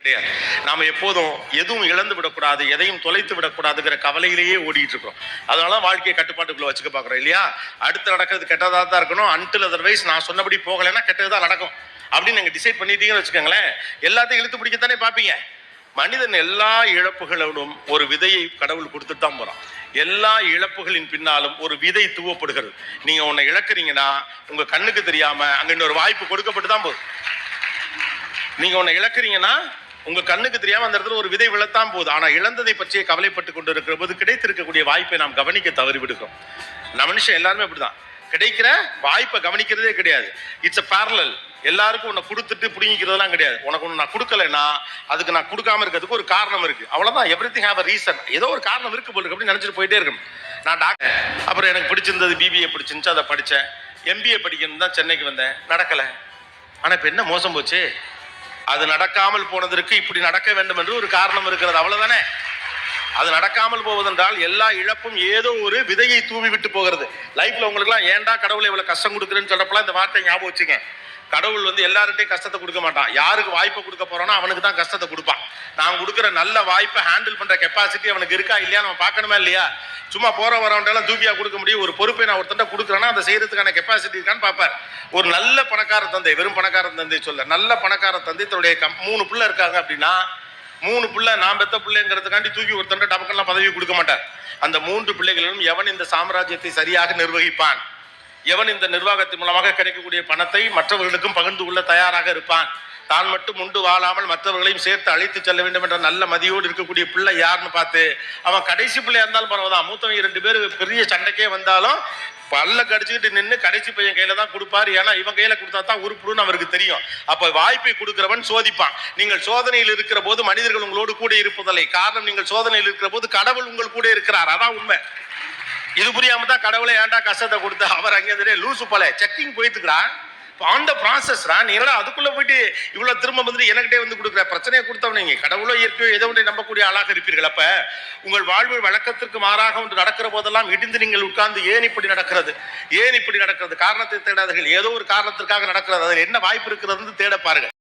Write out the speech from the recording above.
கிடையாது. நாம எப்போதும் எதுவும் இழந்து விடக்கூடாது, எதையும் தொலைத்து விடக்கூடாதுங்கிற கவலையிலேயே ஓடிட்டு இருக்கோம். அதனால வாழ்க்கையை கட்டுப்பாட்டுக்குள்ள வச்சுக்க பாக்குறோம் இல்லையா? அடுத்து நடக்கிறது கெட்டதா தான் இருக்கணும். அன்டில் அதர்வைஸ் நான் சொன்னபடி போகலைன்னா கெட்டதுதான் நடக்கும் அப்படின்னு நீங்க டிசைட் பண்ணிட்டீங்கன்னு வச்சுக்கோங்களேன், எல்லாத்தையும் இழுத்து பிடிக்கத்தானே பாப்பீங்க. மனிதன் எல்லா இழப்புகளோடும் ஒரு விதையை கடவுள் கொடுத்துட்டு தான் போறான். எல்லா இழப்புகளின் பின்னாலும் ஒரு விதை தூவப்படுகிறது. நீங்க உன்னை இழக்கிறீங்கன்னா உங்க கண்ணுக்கு தெரியாம அங்க இன்னொரு வாய்ப்பு கொடுக்கப்பட்டு தான் போகுது. நீங்க உன்னை இழக்கிறீங்கன்னா உங்க கண்ணுக்கு தெரியாம அந்த இடத்துல ஒரு விதை விழத்தான் போகுது. ஆனா இழந்ததை பற்றிய கவலைப்பட்டு கொண்டு இருக்கிற போது கிடைத்திருக்கக்கூடிய வாய்ப்பை நாம் கவனிக்க தவறி விடுகிறோம். மனுஷன் எல்லாருமே அப்படிதான், கிடைக்கிற வாய்ப்பை கவனிக்கிறதே கிடையாது. It's a parallel. எல்லாருக்கும் உன்னை கொடுத்துட்டு பிடிங்கிறதுலாம் கிடையாது. உனக்கு ஒன்று நான் கொடுக்கலன்னா அதுக்கு நான் கொடுக்காம இருக்கிறதுக்கு ஒரு காரணம் இருக்கு, அவ்வளவுதான். Everything have a reason. ஏதோ ஒரு காரணம் இருக்கு போல அப்படின்னு நினைச்சிட்டு போயிட்டே இருக்கணும். நான் டாக்டர், அப்புறம் எனக்கு பிடிச்சிருந்தது பிபிஏ பிடிச்சிருந்துச்சு, அதை படித்தேன். எம்பிஏ படிக்கணும் தான் சென்னைக்கு வந்தேன், நடக்கலை. ஆனால் இப்போ என்ன மோசம் போச்சு, அது நடக்காமல் போனதற்கு இப்படி நடக்க வேண்டும் என்று ஒரு காரணம் இருக்கிறது, அவ்வளவுதானே. அது நடக்காமல் போவதென்றால் எல்லா இழப்பும் ஏதோ ஒரு விதையை தூவி விட்டு போகிறது. லைஃப்ல உங்களுக்குலாம் ஏன்டா கடவுளை இவ்வளவு கஷ்டம் கொடுக்குறேன்னு சொல்றப்பலாம் இந்த வார்த்தை ஞாபகம் வச்சுங்க. கடவுள் எல்லார்ட்டையும் கஷ்டத்தை கொடுக்க மாட்டான். யாருக்கு வாய்ப்பை கொடுக்க போறோம்னா அவனுக்கு தான் கஷ்டத்தை கொடுப்பான். நான் கொடுக்குற நல்ல வாய்ப்பை ஹேண்டில் பண்ற கெப்பாசிட்டி அவனுக்கு இருக்கா இல்லையா நம்ம பார்க்கணுமா இல்லையா? சும்மா போற வரவன்டெல்லாம் தூக்கியா கொடுக்க முடியும்? ஒரு பொறுப்பை நான் ஒருத்தண்ட கொடுக்குறேன்னா அதை செய்யறதுக்கான கெப்பாசிட்டி இருக்கான்னு பார்ப்பார். ஒரு நல்ல பணக்கார தந்தை, வெறும் பணக்கார தந்தை சொல்ல, நல்ல பணக்கார தந்தை தன்னுடைய 3 பிள்ளை இருக்காங்க அப்படின்னா 3 பிள்ளை நான் பெத்த பிள்ளைங்கிறதுக்காண்டி தூக்கி ஒருத்தண்ட டபக்கெல்லாம் பதவி கொடுக்க மாட்டார். அந்த 3 பிள்ளைகளிலும் எவன் இந்த சாம்ராஜ்யத்தை சரியாக நிர்வகிப்பான், எவன் இந்த நிர்வாகத்தின் மூலமாக கிடைக்கக்கூடிய பணத்தை மற்றவர்களுக்கும் பகிர்ந்து கொள்ள தயாராக இருப்பான், தான் மட்டும் உண்டு வாழாமல் மற்றவர்களையும் சேர்த்து அழைத்து செல்ல வேண்டும் என்ற நல்ல மதியோடு இருக்கக்கூடிய பிள்ளை யாருன்னு பார்த்து, அவன் கடைசி பிள்ளையா இருந்தாலும் பரவாதான், மூத்தவங்க 2 பேர் பெரிய சண்டைக்கே வந்தாலும் பல்ல கடிச்சுக்கிட்டு நின்று கடைசி பையன் கையில தான் கொடுப்பாரு. ஏன்னா இவன் கையில கொடுத்தா தான் உருப்புடுன்னு அவருக்கு தெரியும். அப்ப வாய்ப்பை கொடுக்கிறவன் சோதிப்பான். நீங்கள் சோதனையில் இருக்கிற போது மனிதர்கள் உங்களோடு கூட இருப்பதில்லை. காரணம், நீங்கள் சோதனையில் இருக்கிற போது கடவுள் உங்கள் கூட இருக்கிறார். அதான் உண்மை. இது புரியாம தான் கடவுளை ஏன்டா கஷ்டத்தை கொடுத்து அவர் அங்கே லூசு போல செக்கிங் போயிட்டுக்கிறான். ஆன் த ப்ராசஸ் நீ என்னடா அதுக்குள்ள போயிட்டு இவ்வளவு திரும்ப வந்துட்டு எனக்கிட்டே வந்து கொடுக்குற பிரச்சனையை கொடுத்தவனீங்க. கடவுளோ இயற்கையோ ஏதோ ஒன்றை நம்பக்கூடிய ஆளாக இருப்பீர்கள். அப்ப உங்கள் வாழ்வு வழக்கத்திற்கு மாறாக ஒன்று நடக்கிற போதெல்லாம் இடிந்து நீங்கள் உட்கார்ந்து ஏன் இப்படி நடக்கிறது, ஏன் இப்படி நடக்கிறது, காரணத்தை தேடாதீர்கள். ஏதோ ஒரு காரணத்திற்காக நடக்கிறது, அதில் என்ன வாய்ப்பு இருக்கிறது தேட பாருங்க.